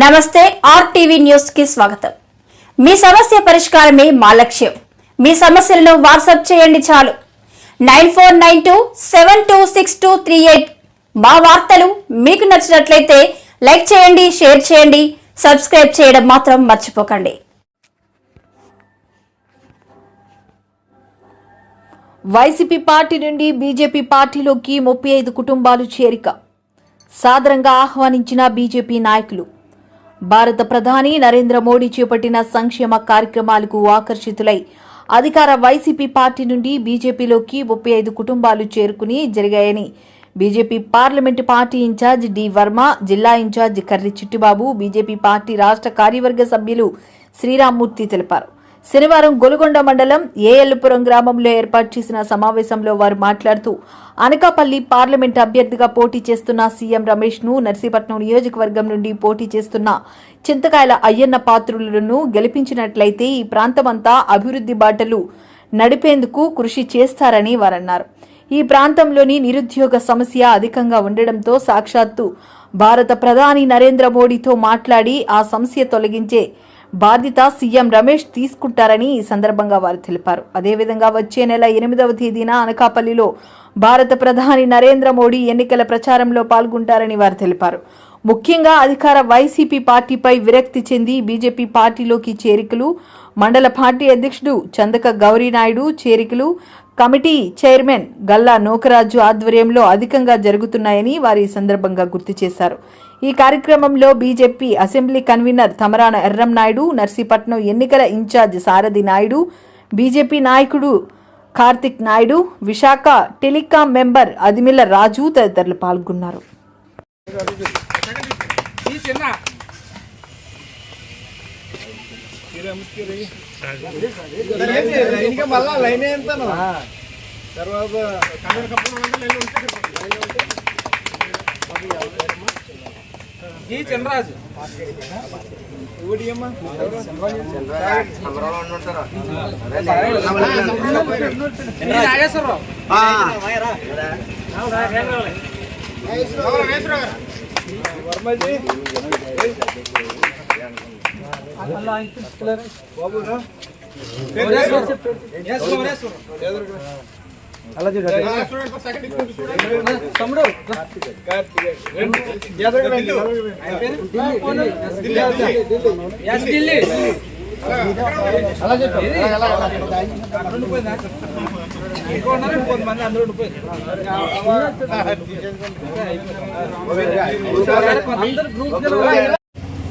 నమస్తే RTV news కి స్వాగతం. మీ సమస్య పరిష్కారమే మా లక్ష్యం. మీ సమస్యలను వాట్సాప్ చేయండి చాలు. 9492726238. మా వార్తలు మీకు నచ్చినట్లయితే లైక్ చేయండి, షేర్ చేయండి, సబ్స్క్రైబ్ చేయడం మాత్రం మర్చిపోకండి. వైసీపీ పార్టీ నుండి బీజేపీ పార్టీలోకి 35 కుటుంబాలు చేరిక. సాదరంగా ఆహ్వానించిన బీజేపీ నాయకులు. భారత ప్రధాని నరేంద్ర మోడీ చేపట్టిన సంక్షేమ కార్యక్రమాలకు ఆకర్షితులై అధికార వైసీపీ పార్టీ నుండి బీజేపీలోకి 35 కుటుంబాలు చేరుకుని జరిగాయని BJP parliament party incharge D Varma, జిల్లా incharge Karri Chittibabu, BJP party రాష్ట్ర కార్యవర్గ సభ్యులు శ్రీరామ్మూర్తి తెలిపారు. శనివారం గొలుగొండ మండలం ఏఎల్పురం గ్రామంలో ఏర్పాటు చేసిన సమావేశంలో వారు మాట్లాడుతూ అనకాపల్లి పార్లమెంట్ అభ్యర్థిగా పోటీ చేస్తున్న సీఎం రమేష్ ను, నర్సీపట్నం నియోజకవర్గం నుండి పోటీ చేస్తున్న చింతకాయల అయ్యన్న పాత్రులను గెలిపించినట్లయితే ఈ ప్రాంతమంతా అభివృద్ధి బాటలు నడిపేందుకు కృషి చేస్తారని వారన్నారు. ఈ ప్రాంతంలోని నిరుద్యోగ సమస్య అధికంగా ఉండడంతో సాక్షాత్తు భారత ప్రధాని నరేంద్ర మోడీతో మాట్లాడి ఆ సమస్య తొలగించే బాధ్యత సీఎం రమేష్ తీసుకుంటారని ఈ సందర్భంగా వారు తెలిపారు. అదేవిధంగా వచ్చే నెల 8వ తేదీన అనకాపల్లిలో భారత ప్రధాని నరేంద్ర మోడీ ఎన్నికల ప్రచారంలో పాల్గొంటారని వారు తెలిపారు. ముఖ్యంగా అధికార వైసీపీ పార్టీపై విరక్తి చెంది బీజేపీ పార్టీలోకి చేరికలు, మండల పార్టీ అధ్యక్షుడు చందక గౌరీనాయుడు చేరికలు కమిటీ చైర్మన్ గల్లా నోకరాజు ఆధ్వర్యంలో అధికంగా జరుగుతున్నాయని వారు ఈ సందర్భంగా గుర్తు చేశారు. ఈ కార్యక్రమంలో BJP assembly convener Tamarana Yerram Naidu, Narsipatnam ఎన్నికల ఇన్ఛార్జ్ సారథి నాయుడు, బీజేపీ నాయకుడు కార్తిక్ నాయుడు, విశాఖ టెలికాం మెంబర్ అదిమిల రాజు తదితరులు పాల్గొన్నారు. చంద్రరాజు నాగేశ్వరరావు వర్మజీ బాబునా అలా తమ్ముడు కొంతమంది అందరూ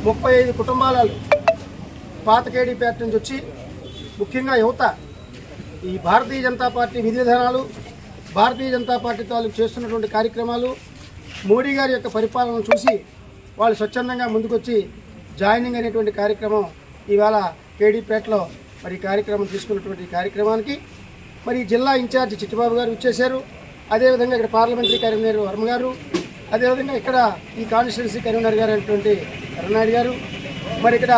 35 కుటుంబాలు పాతకేడిపేట నుంచి వచ్చి ముఖ్యంగా యువత ఈ భారతీయ జనతా పార్టీ విధి విధానాలు, భారతీయ జనతా పార్టీ తాలూకు చేస్తున్నటువంటి కార్యక్రమాలు, మోడీ గారి యొక్క పరిపాలన చూసి వాళ్ళు స్వచ్ఛందంగా ముందుకొచ్చి జాయినింగ్ అనేటువంటి కార్యక్రమం ఇవాళ కేడీపేటలో మరి కార్యక్రమం తీసుకున్నటువంటి కార్యక్రమానికి మరి జిల్లా ఇన్ఛార్జ్ చిట్టిబాబు గారు వచ్చేశారు. అదేవిధంగా ఇక్కడ పార్లమెంటరీ కన్వీనర్ వర్మ గారు, అదేవిధంగా ఇక్కడ ఈ కాన్స్టిట్యున్సీ కన్వీనర్ గారు అయినటువంటి కరుణాయుడు గారు, మరి ఇక్కడ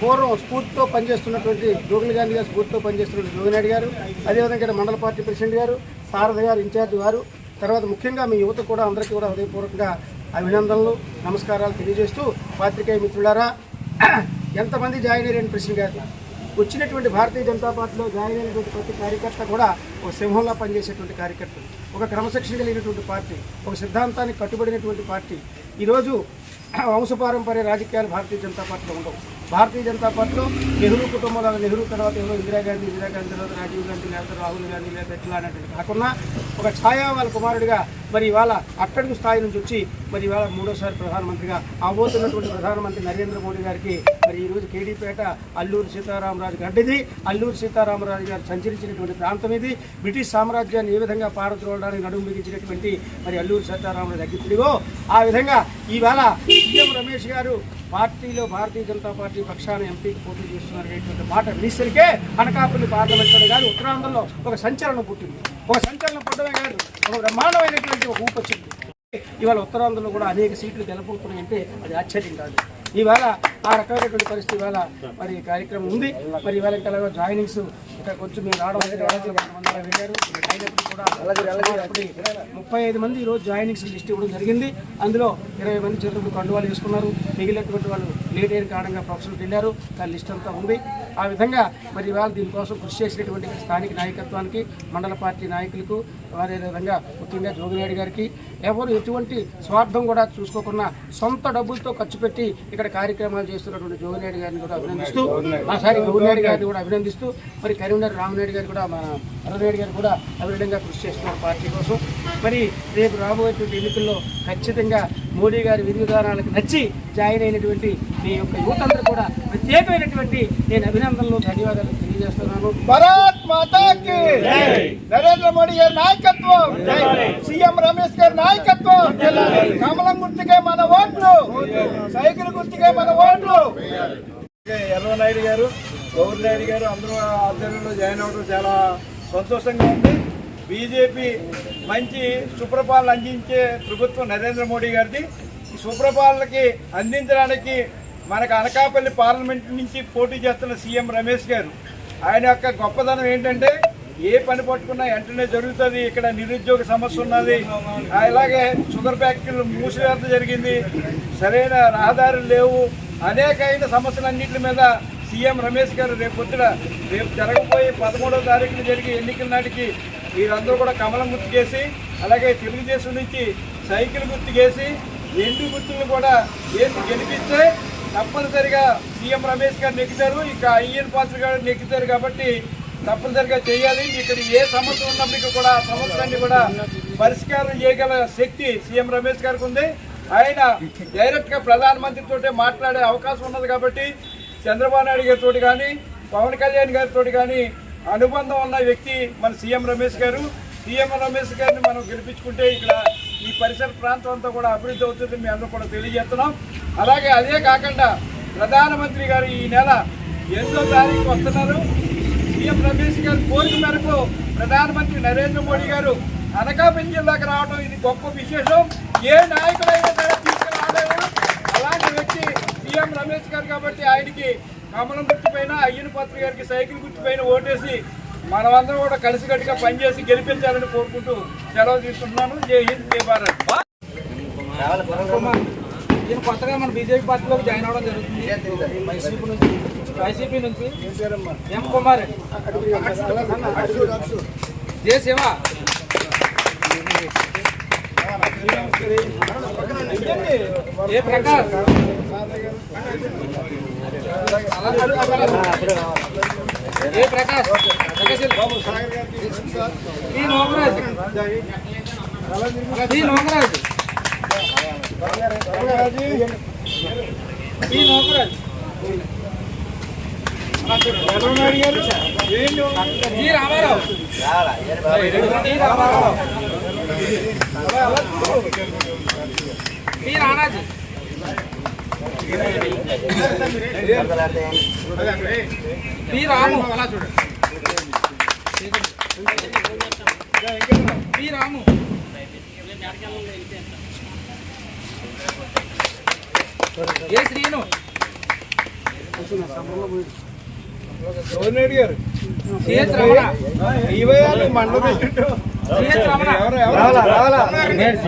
పూర్వం స్ఫూర్తితో పనిచేస్తున్నటువంటి జోగులు గాంధీ గారు స్ఫూర్తితో పనిచేస్తున్నటువంటి జోగినాయుడు గారు, అదేవిధంగా ఇక్కడ మండల పార్టీ ప్రెసిడెంట్ గారు, సారథి గారు ఇన్ఛార్జ్ వారు, తర్వాత ముఖ్యంగా మీ యువత కూడా అందరికీ కూడా హృదయపూర్వకంగా అభినందనలు, నమస్కారాలు తెలియజేస్తూ పాత్రికేయ మిత్రులారా, ఎంతమంది జాయిన్ అయ్యారని ప్రశ్న గారు వచ్చినటువంటి భారతీయ జనతా పార్టీలో జాయిన్ అయినటువంటి ప్రతి కార్యకర్త కూడా ఒక సింహంలా పనిచేసేటువంటి కార్యకర్తలు, ఒక క్రమశిక్షణ కలిగినటువంటి పార్టీ, ఒక సిద్ధాంతానికి కట్టుబడినటువంటి పార్టీ. ఈరోజు వంశపారంపర్య రాజకీయాలు భారతీయ జనతా పార్టీలో ఉండవు. భారతీయ జనతా పార్టీలో నెహ్రూ కుటుంబంలో నెహ్రూ తర్వాత ఎవరో ఇందిరాగాంధీ తర్వాత రాజీవ్ గాంధీ లేదా రాహుల్ గాంధీ లేదా ఎట్లా అనేటువంటి కాకుండా ఒక ఛాయా వాళ్ళ కుమారుడిగా మరి ఇవాళ అట్టడుగు స్థాయి నుంచి వచ్చి మరి ఇవాళ 3వసారి ప్రధానమంత్రిగా అవబోతున్నటువంటి ప్రధానమంత్రి నరేంద్ర మోడీ గారికి మరి ఈరోజు కేడీపేట అల్లూరి సీతారామరాజు గడ్డది. అల్లూరి సీతారామరాజు గారు సంచరించినటువంటి ప్రాంతం ఇది. బ్రిటిష్ సామ్రాజ్యాన్ని ఏ విధంగా పారద్రోలడానికి నడుము బిగించినటువంటి మరి అల్లూరి సీతారామరాజు అగ్గిపుడిగో ఆ విధంగా ఇవాళ సీఎం రమేష్ గారు పార్టీలో భారతీయ జనతా పార్టీ పక్షాన ఎంపీకి పోటీ చేస్తున్నారనేటువంటి మాట వినిసరికే అనకాపల్లి పార్లమెంటరీ గారు ఉత్తరాంధ్రలో ఒక సంచలనం పుట్టింది. ఒక సంచలనం పుట్టడమే కాదు, ఒక బ్రహ్మాండమైనటువంటి ఒక ఊపు వచ్చింది. ఇవాళ ఉత్తరాంధ్రలో కూడా అనేక సీట్లు గెలబోతున్నాయంటే అది ఆశ్చర్యం కాదు. ఇవాళ ఆ రకమైనటువంటి పరిస్థితి ఇవాళ మరి కార్యక్రమం ఉంది. మరి ఇవాళ ఇంకా జాయినింగ్స్ ఇక్కడ కొంచెం మీరు రావడం వెళ్ళారు. అయినప్పుడు కూడా 35 మంది ఈరోజు జాయినింగ్స్ లిస్ట్ ఇవ్వడం జరిగింది. అందులో 20 మంది చేతులకు కండువాలు వేసుకున్నారు. మిగిలినటువంటి వాళ్ళు లేట్ అయిన కారణంగా ప్రొఫెసర్లు వెళ్ళారు. దాని లిస్ట్ అంతా ఉంది. ఆ విధంగా మరి ఇవాళ దీనికోసం కృషి చేసినటువంటి స్థానిక నాయకత్వానికి, మండల పార్టీ నాయకులకు, అదేవిధంగా ముఖ్యంగా జోగినాయుడు గారికి, ఎవరు ఎటువంటి స్వార్థం కూడా చూసుకోకుండా సొంత డబ్బులతో ఖర్చు పెట్టి ఇక్కడ కార్యక్రమాలు చేస్తున్నటువంటి జోగినాయుడు గారిని కూడా అభినందిస్తూ, గౌరినాయుడు గారిని కూడా అభినందిస్తూ, మరి కరీంనగర్ రామనాయుడు గారు కూడా, మన అరనాయుడు గారు కూడా అభినందంగా కృషి చేస్తున్నారు పార్టీ కోసం. మరి రేపు రాబోయేటువంటి ఎన్నికల్లో ఖచ్చితంగా మోడీ గారి విధి విధానాలకు నచ్చి జాయిన్ అయినటువంటి మీ యొక్క యువత అందరూ కూడా ప్రత్యేకమైనటువంటి నేను అభినందనలు, ధన్యవాదాలు తెలియజేస్తున్నాను. భారత్ మాతాకి నరేంద్ర మోడీ గారి నాయకత్వం, సీఎం రమేష్ గారి నాయకత్వం, కమలం గుర్తుకే మన ఓట్లు, సైకిల్ గుర్తుకే మన ఓట్లు. ఎర్రనాయుడు గారు, గౌరినాయుడు గారు అందరూ ఆధ్వర్యంలో జాయిన్ అవ్వడం చాలా సంతోషంగా ఉంది. బీజేపీ మంచి సుప్రపాలన అందించే ప్రభుత్వం నరేంద్ర మోడీ గారిది. ఈ సుప్రపాలనకి అందించడానికి మనకు అనకాపల్లి పార్లమెంట్ నుంచి పోటీ చేస్తున్న సీఎం రమేష్ గారు, ఆయన యొక్క గొప్పదనం ఏంటంటే ఏ పని పట్టుకున్నా వెంటనే జరుగుతుంది. ఇక్కడ నిరుద్యోగ సమస్య ఉన్నది, అలాగే షుగర్ ఫ్యాక్టరీలు మూసివేత జరిగింది, సరైన రహదారులు లేవు, అనేకమైన సమస్యలన్నింటి మీద సీఎం రమేష్ గారు రేపు జరగబోయే 13వ తారీఖున జరిగే ఎన్నికల నాటికి వీరందరూ కూడా కమలం గుర్తుకేసి, అలాగే తెలుగుదేశం నుంచి సైకిల్ గుర్తుకేసి, ఎండు గుర్తులను కూడా వేసి గెలిపిస్తే తప్పనిసరిగా సీఎం రమేష్ గారు నెగ్గుతారు. ఇక అయ్యన్ పాత్ర గారు నెగ్గుతారు కాబట్టి తప్పనిసరిగా చేయాలి. ఇక్కడ ఏ సమస్య ఉన్నప్పటికీ కూడా ఆ సమస్యలన్నీ కూడా పరిష్కారం చేయగల శక్తి సీఎం రమేష్ గారికి ఉంది. ఆయన డైరెక్ట్గా ప్రధానమంత్రితో మాట్లాడే అవకాశం ఉన్నది కాబట్టి చంద్రబాబు నాయుడు గారితో కానీ, పవన్ కళ్యాణ్ గారితో కానీ అనుబంధం ఉన్న వ్యక్తి మన సీఎం రమేష్ గారు. సీఎం రమేష్ గారిని మనం గెలిపించుకుంటే ఇక్కడ ఈ పరిసర ప్రాంతం అంతా కూడా అభివృద్ధి అవుతుంది, మేము అందరూ కూడా తెలియజేస్తున్నాం. అలాగే అదే కాకుండా ప్రధానమంత్రి గారు ఈ నెల 8వ తారీఖు వస్తున్నారు. సీఎం రమేష్ గారి కోరిక మేరకు ప్రధానమంత్రి నరేంద్ర మోడీ గారు అనకాపల్లి జిల్లాకు రావడం ఇది గొప్ప విశేషం. ఏ నాయకులైనా సరే తీసుకురాలేరు, అలాంటి వ్యక్తి సీఎం రమేష్ గారు కాబట్టి ఆయనకి కమలం గుర్తుపైన, అయ్యన్ పాత్ర గారికి సైకిల్ గుర్తుపైన ఓటేసి మనమందరం కూడా కలిసికట్టుగా పనిచేసి గెలిపించాలని కోరుకుంటూ సెలవు తీసుకుంటున్నాను. జై హింద్, జై భారత్. ఈయన కొత్తగా మన బీజేపీ పార్టీలోకి జాయిన్ అవ్వడం జరుగుతుంది. వైసీపీ నుంచి ఎం కుమార్, జయ శివ, ఏ ప్రకాష్, ఏ ప్రకాష్, శ్రీ నోగరాజ్, శ్రీ నోగరాజ్, శ్రీ నోగరాజ్, జీ రామారావు, జీ రామారావు, శ్రీ రాణాజీ, శ్రీ రాము, శ్రీ రాము, ఏ శ్రీను, గౌరినాయుడు గారు, సిహెచ్ రమణ, మండలం, సిహెచ్ రమణ.